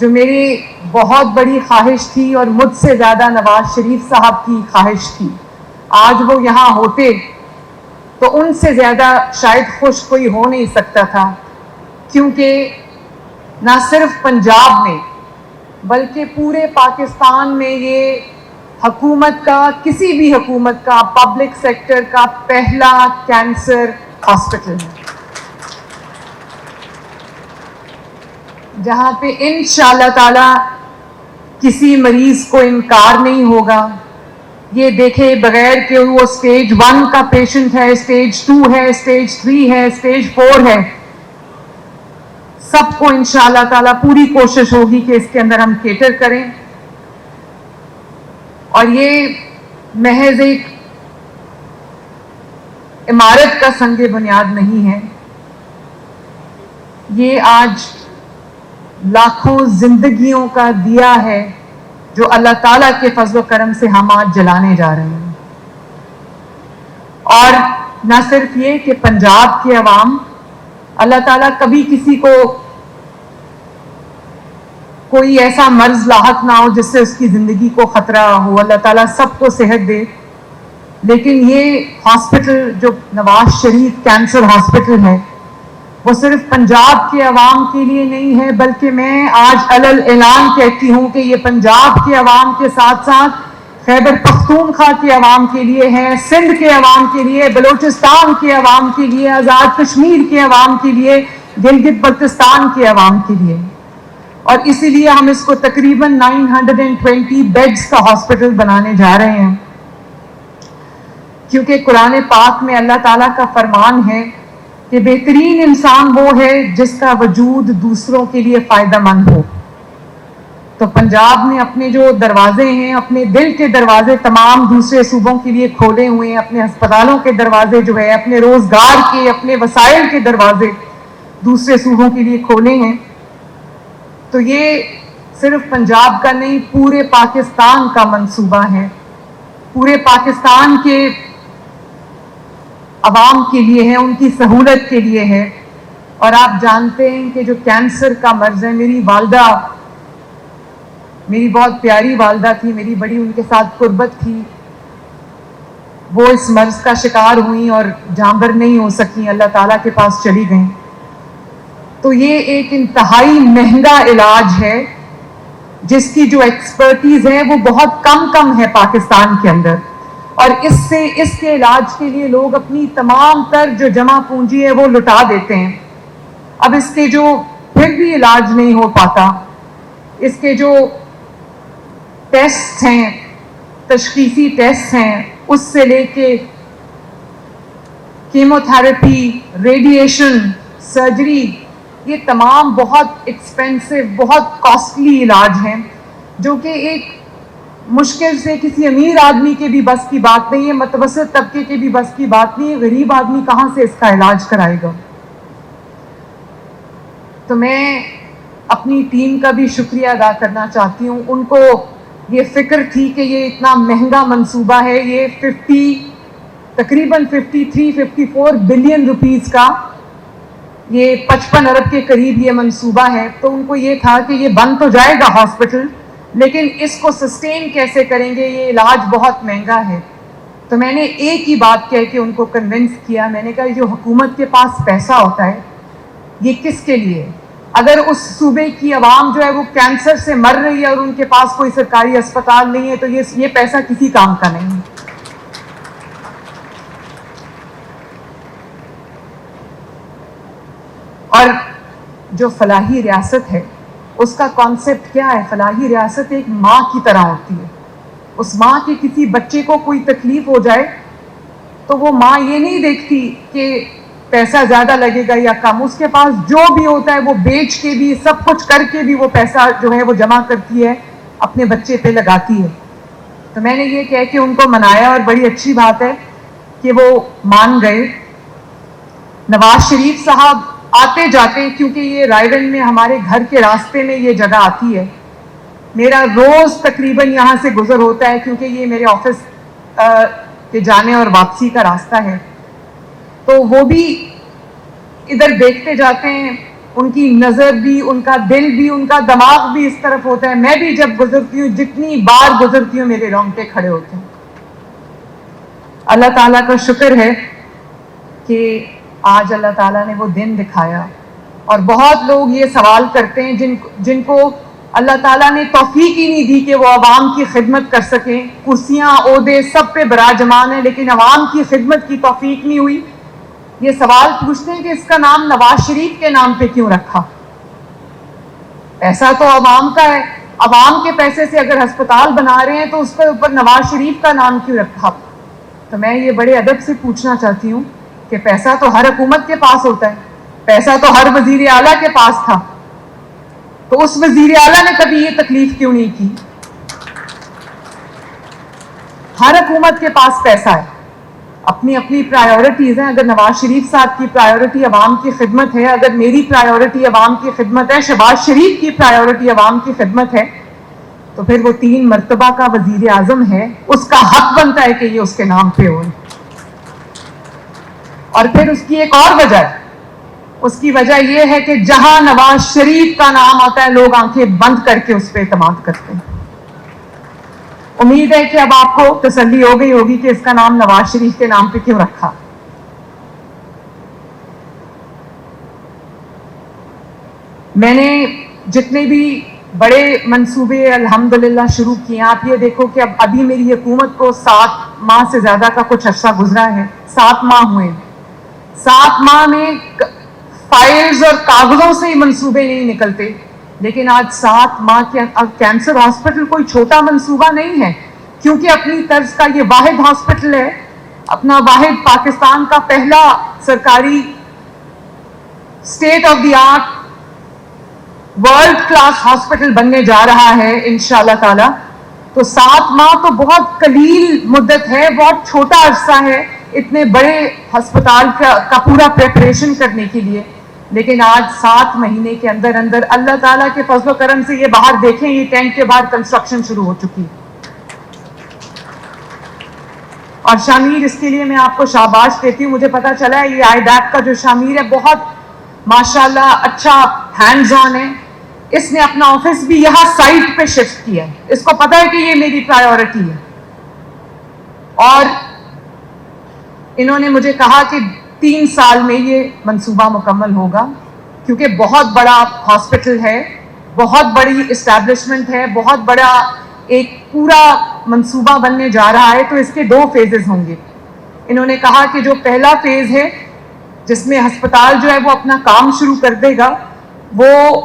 جو میری بہت بڑی خواہش تھی اور مجھ سے زیادہ نواز شریف صاحب کی خواہش تھی، آج وہ یہاں ہوتے تو ان سے زیادہ شاید خوش کوئی ہو نہیں سکتا تھا، کیونکہ نہ صرف پنجاب میں بلکہ پورے پاکستان میں یہ حکومت کا، کسی بھی حکومت کا، پبلک سیکٹر کا پہلا کینسر ہاسپٹل ہے، جہاں پہ انشاءاللہ تعالی کسی مریض کو انکار نہیں ہوگا۔ یہ دیکھے بغیر کہ وہ سٹیج 1 کا پیشنٹ ہے، سٹیج 2 ہے، سٹیج 3 ہے، سٹیج 4 ہے، سب کو انشاءاللہ تعالی پوری کوشش ہوگی کہ اس کے اندر ہم کیٹر کریں۔ اور یہ محض ایک عمارت کا سنگ بنیاد نہیں ہے، یہ آج لاکھوں زندگیوں کا دیا ہے جو اللہ تعالیٰ کے فضل و کرم سے ہم آج جلانے جا رہے ہیں۔ اور نہ صرف یہ کہ پنجاب کے عوام، اللہ تعالیٰ کبھی کسی کو کوئی ایسا مرض لاحق نہ ہو جس سے اس کی زندگی کو خطرہ ہو، اللہ تعالیٰ سب کو صحت دے، لیکن یہ ہاسپٹل جو نواز شریف کینسر ہاسپٹل ہے، وہ صرف پنجاب کے عوام کے لیے نہیں ہے، بلکہ میں آج علل اعلان کہتی ہوں کہ یہ پنجاب کے عوام کے ساتھ ساتھ خیبر پختونخوا کے عوام کے لیے ہے، سندھ کے عوام کے لیے، بلوچستان کے عوام کے لیے، آزاد کشمیر کے عوام کے لیے، گلگت بلتستان کے عوام کے لیے۔ اور اسی لیے ہم اس کو تقریباً 920 بیڈز کا ہاسپٹل بنانے جا رہے ہیں، کیونکہ قرآن پاک میں اللہ تعالیٰ کا فرمان ہے کہ بہترین انسان وہ ہے جس کا وجود دوسروں کے لیے فائدہ مند ہو۔ تو پنجاب نے اپنے جو دروازے ہیں، اپنے دل کے دروازے تمام دوسرے صوبوں کے لیے کھولے ہوئے ہیں، اپنے ہسپتالوں کے دروازے جو ہے، اپنے روزگار کے، اپنے وسائل کے دروازے دوسرے صوبوں کے لیے کھولے ہیں۔ تو یہ صرف پنجاب کا نہیں، پورے پاکستان کا منصوبہ ہے، پورے پاکستان کے عوام کے لیے ہے، ان کی سہولت کے لیے ہے۔ اور آپ جانتے ہیں کہ جو کینسر کا مرض ہے، میری والدہ، میری بہت پیاری والدہ تھی، میری بڑی ان کے ساتھ قربت تھی، وہ اس مرض کا شکار ہوئیں اور جانبر نہیں ہو سکیں، اللہ تعالیٰ کے پاس چلی گئیں۔ تو یہ ایک انتہائی مہنگا علاج ہے جس کی جو ایکسپرٹیز ہے وہ بہت کم ہے پاکستان کے اندر، اور اس کے علاج کے لیے لوگ اپنی تمام تر جو جمع پونجی ہے وہ لٹا دیتے ہیں۔ اب اس کے جو پھر بھی علاج نہیں ہو پاتا، اس کے جو ٹیسٹ ہیں، تشخیصی ٹیسٹ ہیں، اس سے لے کے کیمو تھراپی، ریڈیشن، سرجری، یہ تمام بہت ایکسپینسو، بہت کاسٹلی علاج ہیں، جو کہ ایک مشکل سے کسی امیر آدمی کے بھی بس کی بات نہیں ہے، متوسط طبقے کے بھی بس کی بات نہیں ہے، غریب آدمی کہاں سے اس کا علاج کرائے گا۔ تو میں اپنی ٹیم کا بھی شکریہ ادا کرنا چاہتی ہوں، ان کو یہ فکر تھی کہ یہ اتنا مہنگا منصوبہ ہے، یہ تقریباً 53-54 بلین روپیز کا، یہ 55 ارب کے قریب یہ منصوبہ ہے۔ تو ان کو یہ تھا کہ یہ بن تو جائے گا ہاسپٹل، لیکن اس کو سسٹین کیسے کریں گے، یہ علاج بہت مہنگا ہے۔ تو میں نے ایک ہی بات کہہ کے ان کو کنونس کیا، میں نے کہا جو حکومت کے پاس پیسہ ہوتا ہے یہ کس کے لیے؟ اگر اس صوبے کی عوام جو ہے وہ کینسر سے مر رہی ہے اور ان کے پاس کوئی سرکاری اسپتال نہیں ہے تو یہ پیسہ کسی کام کا نہیں ہے۔ اور جو فلاحی ریاست ہے اس کا کانسیپٹ کیا ہے؟ فلاحی ریاست ایک ماں کی طرح ہوتی ہے۔ اس ماں کے کسی بچے کو کوئی تکلیف ہو جائے تو وہ ماں یہ نہیں دیکھتی کہ پیسہ زیادہ لگے گا یا کم، اس کے پاس جو بھی ہوتا ہے وہ بیچ کے بھی، سب کچھ کر کے بھی وہ پیسہ جو ہے وہ جمع کرتی ہے، اپنے بچے پہ لگاتی ہے۔ تو میں نے یہ کہہ کے ان کو منایا، اور بڑی اچھی بات ہے کہ وہ مان گئے۔ نواز شریف صاحب آتے جاتے، کیونکہ یہ رائے گنج میں ہمارے گھر کے راستے میں یہ جگہ آتی ہے، میرا روز تقریباً یہاں سے گزر ہوتا ہے، کیونکہ یہ میرے آفس کے جانے اور واپسی کا راستہ ہے، تو وہ بھی ادھر دیکھتے جاتے ہیں ان کی نظر بھی, ان کا دل بھی, ان کا دماغ بھی اس طرف ہوتا ہے. میں بھی جب گزرتی ہوں, جتنی بار گزرتی ہوں, میرے رونگٹے کھڑے ہوتے ہیں. اللہ تعالیٰ کا شکر ہے کہ آج اللہ تعالیٰ نے وہ دن دکھایا. اور بہت لوگ یہ سوال کرتے ہیں جن کو اللہ تعالیٰ نے توفیق ہی نہیں دی کہ وہ عوام کی خدمت کر سکیں. کرسیاں, عہدے سب پہ براجمان ہیں, لیکن عوام کی خدمت کی توفیق نہیں ہوئی. یہ سوال پوچھتے ہیں کہ اس کا نام نواز شریف کے نام پہ کیوں رکھا؟ پیسہ تو عوام کا ہے. عوام کے پیسے سے اگر ہسپتال بنا رہے ہیں تو اس کے اوپر نواز شریف کا نام کیوں رکھا؟ تو میں یہ بڑے ادب سے پوچھنا چاہتی ہوں کہ پیسہ تو ہر حکومت کے پاس ہوتا ہے, پیسہ تو ہر وزیر اعلیٰ کے پاس تھا, تو اس وزیر اعلیٰ نے کبھی یہ تکلیف کیوں نہیں کی؟ ہر حکومت کے پاس پیسہ ہے, اپنی اپنی پرائیورٹیز ہیں. اگر نواز شریف صاحب کی پرائیورٹی عوام کی خدمت ہے, اگر میری پرائیورٹی عوام کی خدمت ہے, شہباز شریف کی پرائیورٹی عوام کی خدمت ہے, تو پھر وہ 3 مرتبہ کا وزیر اعظم ہے, اس کا حق بنتا ہے کہ یہ اس کے نام پہ ہو. اور پھر اس کی ایک اور وجہ ہے, اس کی وجہ یہ ہے کہ جہاں نواز شریف کا نام آتا ہے لوگ آنکھیں بند کر کے اس پہ اعتماد کرتے ہیں. امید ہے کہ اب آپ کو تسلی ہو گئی ہوگی کہ اس کا نام نواز شریف کے نام پہ کیوں رکھا. میں نے جتنے بھی بڑے منصوبے الحمدللہ شروع کیے, آپ یہ دیکھو کہ ابھی میری حکومت کو 7 ماہ سے زیادہ کا کچھ عرصہ گزرا ہے, 7 ماہ ہوئے. 7 ماہ میں فائلز اور کاغذوں سے ہی منصوبے نہیں نکلتے, لیکن آج 7 ماہ کے کینسر ہاسپٹل کوئی چھوٹا منصوبہ نہیں ہے, کیونکہ اپنی طرز کا یہ واحد ہاسپٹل ہے, اپنا واحد پاکستان کا پہلا سرکاری state of the art world class hospital بننے جا رہا ہے انشاءاللہ تعالی. تو 7 ماہ تو بہت قلیل مدت ہے, بہت چھوٹا عرصہ ہے اتنے بڑے ہسپتال کا پورا پریپریشن کرنے کے لیے. لیکن آج 7 مہینے کے اندر اندر اللہ تعالیٰ کے فضل و کرم سے یہ باہر دیکھیں, یہ ٹینک کے باہر کنسٹرکشن شروع ہو چکی. اور شامیر, اس کے لیے میں آپ کو شاباش دیتی ہوں. مجھے پتا چلا ہے یہ آئیڈیک کا جو شامیر ہے بہت ماشاءاللہ اچھا ہینڈز آن ہے. اس نے اپنا آفس بھی یہاں سائٹ پہ شفٹ کیا ہے, اس کو پتا ہے کہ یہ میری پرائیورٹی ہے. اور انہوں نے مجھے کہا کہ 3 سال میں یہ منصوبہ مکمل ہوگا, کیونکہ بہت بڑا ہاسپٹل ہے, بہت بڑی اسٹیبلشمنٹ ہے, بہت بڑا ایک پورا منصوبہ بننے جا رہا ہے. تو اس کے 2 فیزز ہوں گے. انہوں نے کہا کہ جو پہلا فیز ہے جس میں ہسپتال جو ہے وہ اپنا کام شروع کر دے گا, وہ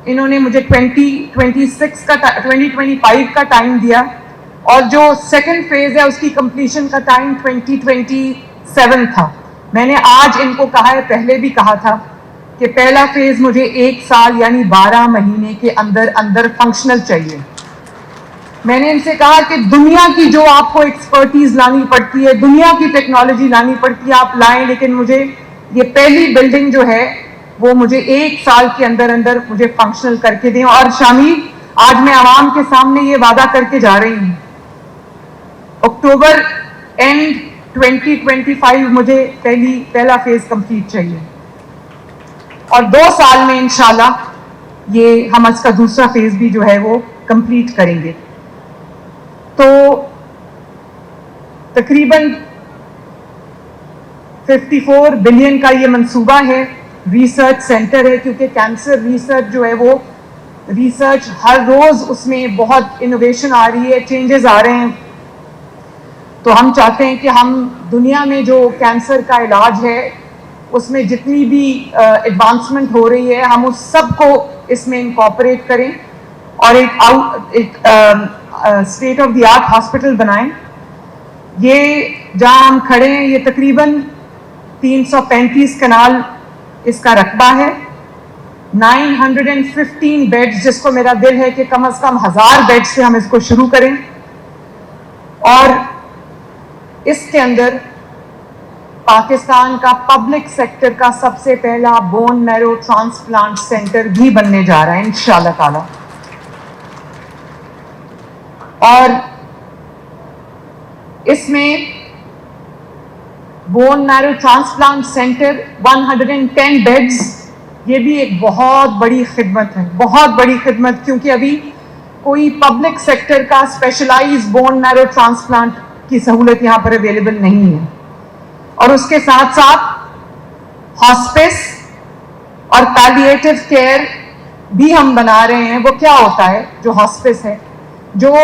انہوں نے مجھے 2025 کا ٹائم دیا, اور جو سیکنڈ فیز ہے اس کی کمپلیشن کا ٹائم 2027 تھا. میں نے آج ان کو کہا ہے, پہلے بھی کہا تھا کہ پہلا فیز مجھے 1 سال یعنی 12 مہینے کے اندر اندر فنکشنل چاہیے. میں نے ان سے کہا کہ دنیا کی جو آپ کو ایکسپرٹیز لانی پڑتی ہے, دنیا کی ٹیکنالوجی لانی پڑتی ہے, آپ لائیں, لیکن مجھے یہ پہلی بلڈنگ جو ہے وہ مجھے 1 سال کے اندر اندر مجھے فنکشنل کر کے دیں. اور شامل, آج میں عوام کے سامنے یہ وعدہ کر کے جا رہی ہوں, اکتوبر اینڈ 2025 مجھے پہلا فیز کمپلیٹ چاہیے, اور 2 سال میں انشاءاللہ یہ ہم اس کا دوسرا فیز بھی جو ہے وہ کمپلیٹ کریں گے. تو تقریباً 54 بلین کا یہ منصوبہ ہے. ریسرچ سینٹر ہے, کیونکہ کینسر ریسرچ جو ہے وہ ریسرچ ہر روز اس میں بہت انوویشن آ رہی ہے, چینجز آ رہے ہیں. تو ہم چاہتے ہیں کہ ہم دنیا میں جو کینسر کا علاج ہے اس میں جتنی بھی ایڈوانسمنٹ ہو رہی ہے ہم اس سب کو اس میں انکارپوریٹ کریں, اور ایک state of the art hospital بنائیں. یہ جہاں ہم کھڑے ہیں یہ تقریباً 335 کنال اس کا رقبہ ہے, 915 بیڈز, جس کو میرا دل ہے کہ کم از کم 1000 بیڈ سے ہم اس کو شروع کریں. اور اس کے اندر پاکستان کا پبلک سیکٹر کا سب سے پہلا بون میرو ٹرانسپلانٹ سینٹر بھی بننے جا رہا ہے انشاءاللہ تعالی. اور اس میں بون میرو ٹرانسپلانٹ سینٹر 110 بیڈز یہ بھی ایک بہت بڑی خدمت ہے، بہت بڑی خدمت، کیونکہ ابھی کوئی پبلک سیکٹر کا اسپیشلائز بون میرو ٹرانسپلانٹ کی سہولت یہاں پر اویلیبل نہیں ہے. اور اس کے ساتھ ساتھ ہاسپس اور پیلیٹیو کیئر بھی ہم بنا رہے ہیں. وہ کیا ہوتا ہے؟ جو ہاسپس ہے، جو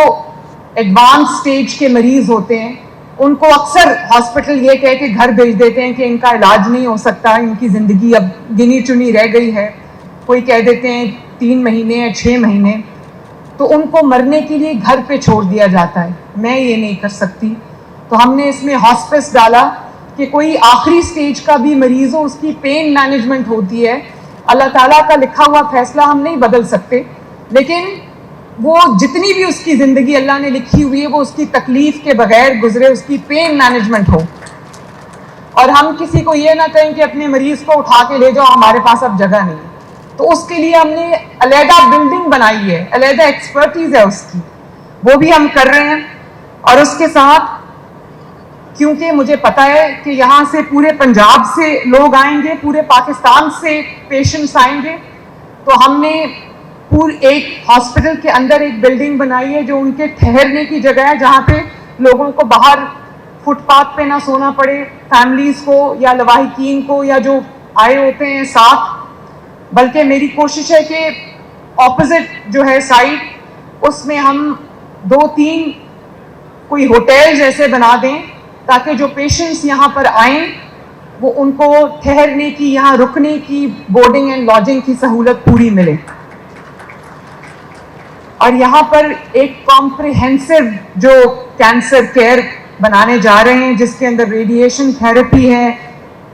ایڈوانس سٹیج کے مریض ہوتے ہیں ان کو اکثر ہاسپٹل یہ کہہ کے گھر بھیج دیتے ہیں کہ ان کا علاج نہیں ہو سکتا، ان کی زندگی اب گنی چنی رہ گئی ہے، کوئی کہہ دیتے ہیں 3 مہینے یا 6 مہینے، تو ان کو مرنے کے لیے گھر پہ چھوڑ دیا جاتا ہے. میں یہ نہیں کر سکتی، تو ہم نے اس میں ہاسپس ڈالا کہ کوئی آخری سٹیج کا بھی مریض ہو، اس کی پین مینجمنٹ ہوتی ہے. اللہ تعالیٰ کا لکھا ہوا فیصلہ ہم نہیں بدل سکتے، لیکن وہ جتنی بھی اس کی زندگی اللہ نے لکھی ہوئی ہے وہ اس کی تکلیف کے بغیر گزرے، اس کی پین مینجمنٹ ہو. اور ہم کسی کو یہ نہ کہیں کہ اپنے مریض کو اٹھا کے لے جاؤ، ہمارے پاس اب جگہ نہیں ہے. تو اس کے لیے ہم نے علیحدہ بلڈنگ بنائی ہے، علیحدہ ایکسپرٹیز ہے اس کی، وہ بھی ہم کر رہے ہیں. اور اس کے ساتھ کیونکہ مجھے پتا ہے کہ یہاں سے پورے پنجاب سے لوگ آئیں گے، پورے پاکستان سے پیشنٹس آئیں گے، تو ہم نے ایک ہاسپٹل کے اندر ایک بلڈنگ بنائی ہے جو ان کے ٹھہرنے کی جگہ ہے، جہاں پہ لوگوں کو باہر فٹ پاتھ پہ نہ سونا پڑے، فیملیز کو یا لواحقین کو یا جو آئے ہوتے ہیں ساتھ. بلکہ میری کوشش ہے کہ اپوزٹ جو ہے سائٹ، اس میں ہم 2-3 کوئی ہوٹل جیسے بنا دیں تاکہ جو پیشنٹس یہاں پر آئیں وہ ان کو ٹھہرنے کی، یہاں رکنے کی، بورڈنگ اینڈ لاڈجنگ کی سہولت پوری ملے. اور یہاں پر ایک کمپریہنسو جو کینسر کیئر بنانے جا رہے ہیں، جس کے اندر ریڈیشن تھراپی ہے،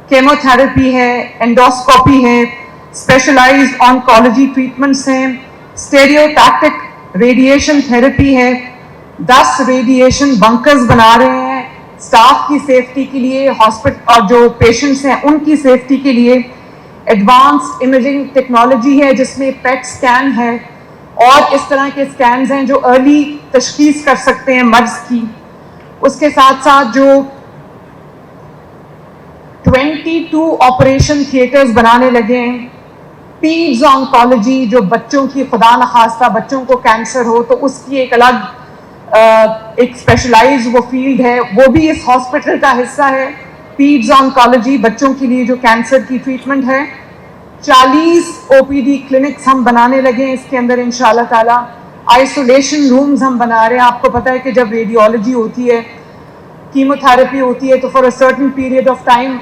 کیمو تھراپی ہے، انڈوسکوپی ہے، اسپیشلائزڈ آنکولوجی ٹریٹمنٹس ہیں، اسٹیریو ٹیکٹک ریڈیشن تھراپی ہے، 10 ریڈیشن بنکرز بنا رہے ہیں اسٹاف کی سیفٹی کے لیے، ہاسپٹل اور جو پیشنٹس ہیں ان کی سیفٹی کے لیے. ایڈوانسڈ امیجنگ ٹیکنالوجی ہے جس میں پیٹ سکین ہے اور اس طرح کے سکینز ہیں جو ارلی تشخیص کر سکتے ہیں مرض کی. اس کے ساتھ ساتھ جو 22 آپریشن تھیٹرز بنانے لگے ہیں. پیڈز آنکولوجی، جو بچوں کی، خدا نخواستہ بچوں کو کینسر ہو تو اس کی ایک الگ ایک اسپیشلائز وہ فیلڈ ہے، وہ بھی اس ہاسپٹل کا حصہ ہے. پیڈز آنکولوجی بچوں کے لیے جو کینسر کی ٹریٹمنٹ ہے. 40 OPD کلینکس ہم بنانے لگے ہیں اس کے اندر انشاءاللہ تعالی. آئسولیشن رومز ہم بنا رہے ہیں. آپ کو پتہ ہے کہ جب ریڈیولوجی ہوتی ہے، کیمو تھراپی ہوتی ہے، تو for a certain period of time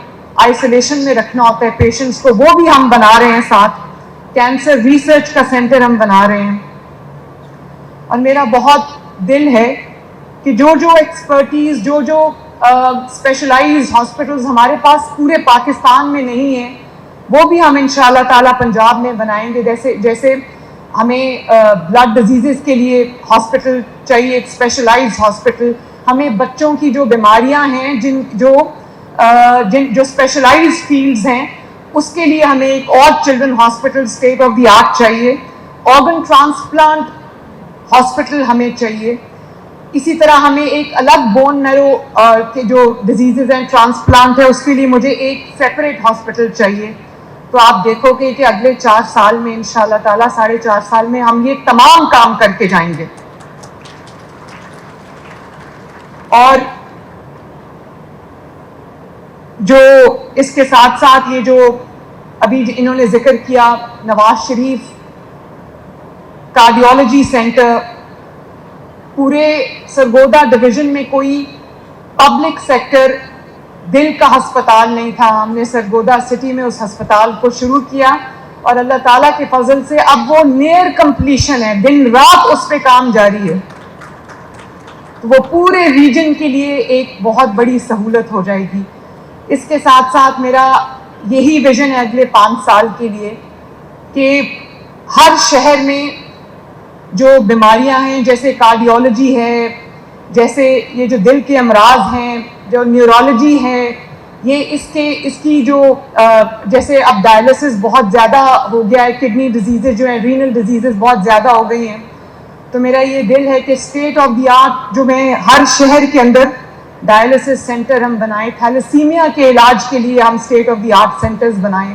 isolation میں رکھنا ہوتا ہے پیشنٹس کو، وہ بھی ہم بنا رہے ہیں ساتھ. کینسر ریسرچ کا سینٹر ہم بنا رہے ہیں. اور میرا بہت دل ہے کہ جو ایکسپرٹیز، جو اسپیشلائز ہاسپٹلز ہمارے پاس پورے پاکستان میں نہیں ہیں، وہ بھی ہم انشاءاللہ تعالی پنجاب میں بنائیں گے. جیسے ہمیں بلڈ ڈیزیزز کے لیے ہاسپٹل چاہیے، ایک اسپیشلائز ہاسپٹل. ہمیں بچوں کی جو بیماریاں ہیں، جو اسپیشلائز فیلڈز ہیں، اس کے لیے ہمیں ایک اور children hospital state of the art چاہیے. آرگن ٹرانسپلانٹ ہاسپٹل ہمیں چاہیے. اسی طرح ہمیں ایک الگ بون میرو کے جو ڈیزیزز ہیں، ٹرانسپلانٹ ہے، اس کے لیے مجھے ایک سیپریٹ ہاسپٹل چاہیے. تو آپ دیکھو گے کہ اگلے 4 سال میں انشاءاللہ تعالیٰ 4.5 سال میں ہم یہ تمام کام کر کے جائیں گے. اور جو اس کے ساتھ ساتھ یہ جو ابھی انہوں نے ذکر کیا، نواز شریف کارڈیولوجی سینٹر، پورے سرگودا ڈویژن میں کوئی پبلک سیکٹر دل کا ہسپتال نہیں تھا. ہم نے سرگودا سٹی میں اس ہسپتال کو شروع کیا اور اللہ تعالیٰ کے فضل سے اب وہ نیئر کمپلیشن ہے، دن رات اس پہ کام جاری ہے. تو وہ پورے ریجن کے لیے ایک بہت بڑی سہولت ہو جائے گی. اس کے ساتھ ساتھ میرا یہی ویژن ہے اگلے 5 سال کے لیے کہ ہر شہر میں جو بیماریاں ہیں، جیسے کارڈیولوجی ہے، جیسے یہ جو دل کے امراض ہیں، جو نیورولوجی ہے، یہ اس کی جو جیسے اب ڈائلسس بہت زیادہ ہو گیا ہے، کڈنی ڈیزیزز جو ہیں، رینل ڈیزیزز بہت زیادہ ہو گئی ہیں. تو میرا یہ دل ہے کہ اسٹیٹ آف دی آرٹ جو میں ہر شہر کے اندر ڈائلسس سینٹر ہم بنائیں. تھیلیسیمیا کے علاج کے لیے ہم state of the art centres بنائیں.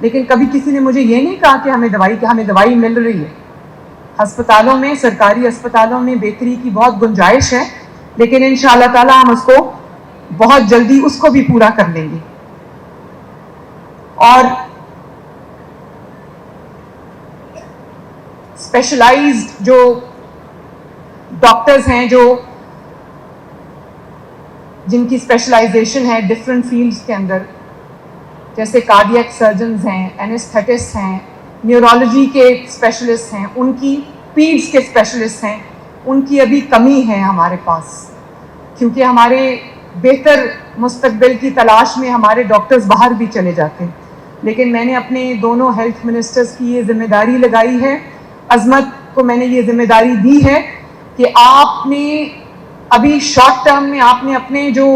لیکن کبھی کسی نے مجھے یہ نہیں کہا کہ ہمیں دوائی مل رہی ہے. ہسپتالوں میں، سرکاری ہسپتالوں میں بہتری کی بہت گنجائش ہے، لیکن انشاءاللہ تعالی ہم اس کو بہت جلدی اس کو بھی پورا کر لیں گے. اور اسپیشلائزڈ جو ڈاکٹرز ہیں، جن کی اسپیشلائزیشن ہے ڈفرینٹ فیلڈز کے اندر، جیسے کارڈیاک سرجنز ہیں، اینستھیٹسٹ ہیں، نیورولوجی کے اسپیشلسٹ ہیں، ان کی پیڈز کے اسپیشلسٹ ہیں، ان کی ابھی کمی ہے ہمارے پاس، کیونکہ ہمارے بہتر مستقبل کی تلاش میں ہمارے ڈاکٹرز باہر بھی چلے جاتے ہیں. لیکن میں نے اپنے دونوں ہیلتھ منسٹرز کی یہ ذمہ داری لگائی ہے، عظمت کو میں نے یہ ذمہ داری دی ہے کہ آپ نے ابھی شارٹ ٹرم میں آپ نے اپنے جو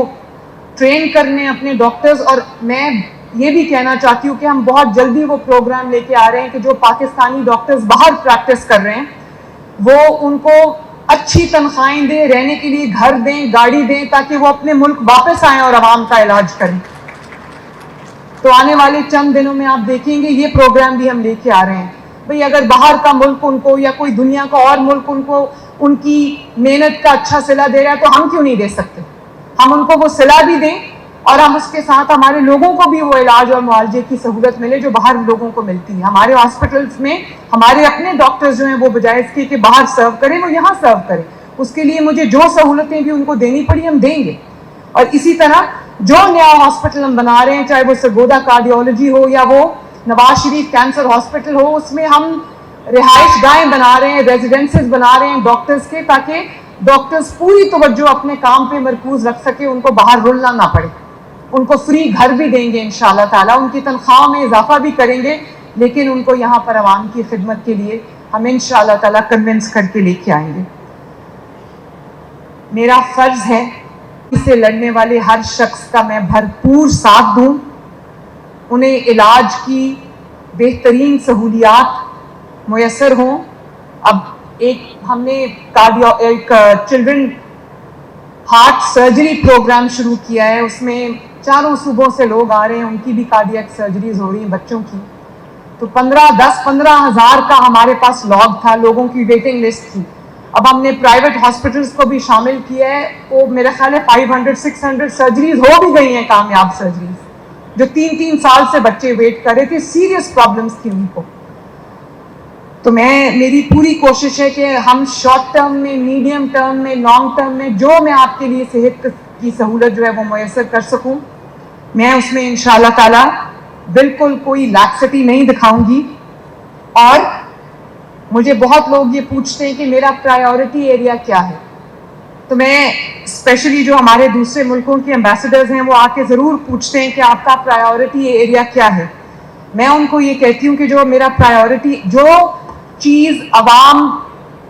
ٹرین کرنے اپنے ڈاکٹرز، اور میں یہ بھی کہنا چاہتی ہوں کہ ہم بہت جلدی وہ پروگرام لے کے آ رہے ہیں کہ جو پاکستانی ڈاکٹرز باہر پریکٹس کر رہے ہیں وہ ان کو اچھی تنخواہیں دیں، رہنے کے لیے گھر دیں، گاڑی دیں، تاکہ وہ اپنے ملک واپس آئیں اور عوام کا علاج کریں. تو آنے والے چند دنوں میں آپ دیکھیں گے یہ پروگرام بھی ہم لے کے آ رہے ہیں. بھئی اگر باہر کا ملک ان کو یا کوئی دنیا کا اور ملک ان کو ان کی محنت کا اچھا صلہ دے رہا ہے تو ہم کیوں نہیں دے سکتے؟ ہم ان کو وہ صلہ بھی دیں اور ہم اس کے ساتھ ہمارے لوگوں کو بھی وہ علاج اور معالجے کی سہولت ملے جو باہر لوگوں کو ملتی ہے. ہمارے ہاسپٹلس میں ہمارے اپنے ڈاکٹرز جو ہیں وہ بجائے اس کے کہ باہر سرو کریں وہ یہاں سرو کریں. اس کے لیے مجھے جو سہولتیں بھی ان کو دینی پڑی ہم دیں گے. اور اسی طرح جو نیا ہاسپٹل ہم بنا رہے ہیں، چاہے وہ سرگودا کارڈیولوجی ہو یا وہ نواز شریف کینسر ہاسپٹل ہو، اس میں ہم رہائش گاہیں بنا رہے ہیں، ریزیڈنسز بنا رہے ہیں ڈاکٹرز کے، تاکہ ڈاکٹرز پوری توجہ اپنے کام پہ مرکوز رکھ سکے، ان کو باہر رلنا نہ پڑے. ان کو فری گھر بھی دیں گے انشاءاللہ تعالیٰ، ان کی تنخواہ میں اضافہ بھی کریں گے، لیکن ان کو یہاں پر عوام کی خدمت کے لیے ہم انشاءاللہ تعالیٰ کنونس کر کے لے کے آئیں گے. میرا فرض ہے اسے لڑنے والے ہر شخص کا میں بھرپور ساتھ دوں، انہیں علاج کی بہترین سہولیات میسر ہوں. اب ہم نے ایک چلڈرن ہارٹ سرجری پروگرام شروع کیا ہے، اس میں 4 صوبوں سے لوگ آ رہے ہیں، ان کی بھی کارڈیاک سرجریز ہو رہی ہیں بچوں کی. تو 15 ہزار کا ہمارے پاس لاگ تھا، لوگوں کی ویٹنگ لسٹ تھی. اب ہم نے پرائیویٹ ہاسپٹلس کو بھی شامل کیا ہے، وہ میرا خیال ہے 500-600 سرجریز ہو بھی گئی ہیں، کامیاب سرجریز، جو 3 سال سے بچے ویٹ کر رہے تھے، سیریس پرابلمس تھی ان کو. تو میری پوری کوشش ہے کہ ہم شارٹ ٹرم میں، میڈیم ٹرم میں، لانگ ٹرم میں جو میں آپ کے لیے صحت کی سہولت جو ہے وہ میسر کر سکوں، میں اس میں انشاءاللہ تعالیٰ بالکل کوئی لیکسٹی نہیں دکھاؤں گی. اور مجھے بہت لوگ یہ پوچھتے ہیں کہ میرا پرائیورٹی ایریا کیا ہے، تو میں اسپیشلی جو ہمارے دوسرے ملکوں کے ایمبیسڈرز ہیں وہ آ کے ضرور پوچھتے ہیں کہ آپ کا پرائیورٹی ایریا کیا ہے. میں ان کو یہ کہتی ہوں کہ جو میرا پرائیورٹی، جو چیز عوام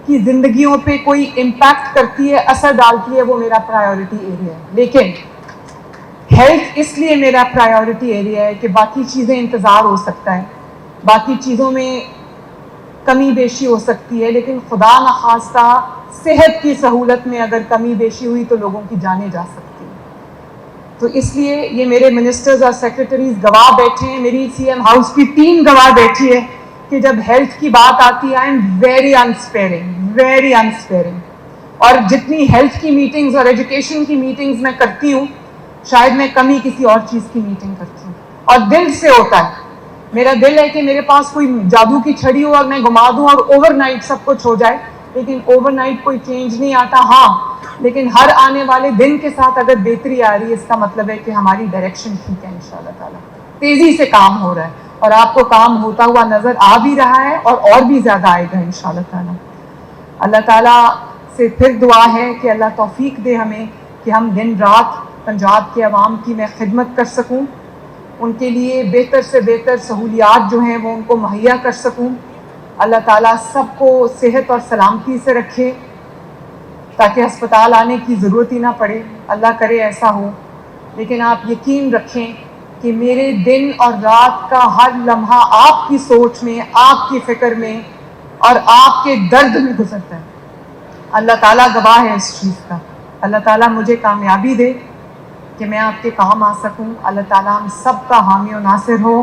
کی زندگیوں پہ کوئی امپیکٹ کرتی ہے، اثر ڈالتی ہے، وہ میرا پرائیورٹی ایریا ہے. لیکن ہیلتھ اس لیے میرا پرائیورٹی ایریا ہے کہ باقی چیزیں انتظار ہو سکتا ہے، باقی چیزوں میں کمی بیشی ہو سکتی ہے، لیکن خدا نخواستہ صحت کی سہولت میں اگر کمی بیشی ہوئی تو لوگوں کی جانیں جا سکتی ہیں. تو اس لیے یہ میرے منسٹرز اور سیکرٹریز گواہ بیٹھے ہیں، میری سی ایم ہاؤس کی ٹیم گواہ بیٹھی ہے کہ جب ہیلتھ کی بات آتی ہے آئی ایم ویری انسپیئرنگ. اور جتنی ہیلتھ کی میٹنگز اور ایجوکیشن کی میٹنگز میں کرتی ہوں، شاید میں کمی کسی اور چیز کی میٹنگ کرتی ہوں، اور دل سے ہوتا ہے. میرا دل ہے کہ میرے پاس کوئی جادو کی چھڑی ہو اور میں گھما دوں اور اوور نائٹ سب کچھ ہو جائے، لیکن اوور نائٹ کوئی چینج نہیں آتا. ہاں، لیکن ہر آنے والے دن کے ساتھ اگر بہتری آ رہی ہے، اس کا مطلب ہے کہ ہماری ڈائریکشن ٹھیک ہے. انشاءاللہ تعالیٰ تیزی سے کام ہو رہا ہے، اور آپ کو کام ہوتا ہوا نظر آ بھی رہا ہے، اور بھی زیادہ آئے گا انشاءاللہ تعالیٰ. اللہ تعالیٰ سے پھر دعا ہے کہ اللہ توفیق دے ہمیں کہ ہم دن رات پنجاب کے عوام کی میں خدمت کر سکوں، ان کے لیے بہتر سے بہتر سہولیات جو ہیں وہ ان کو مہیا کر سکوں. اللہ تعالیٰ سب کو صحت اور سلامتی سے رکھے تاکہ ہسپتال آنے کی ضرورت ہی نہ پڑے، اللہ کرے ایسا ہو. لیکن آپ یقین رکھیں کہ میرے دن اور رات کا ہر لمحہ آپ کی سوچ میں، آپ کی فکر میں اور آپ کے درد میں گزرتا ہے. اللہ تعالیٰ گواہ ہے اس چیز کا. اللہ تعالیٰ مجھے کامیابی دے کہ میں آپ کے کام آ سکوں. اللہ تعالیٰ ہم سب کا حامی و ناصر ہو.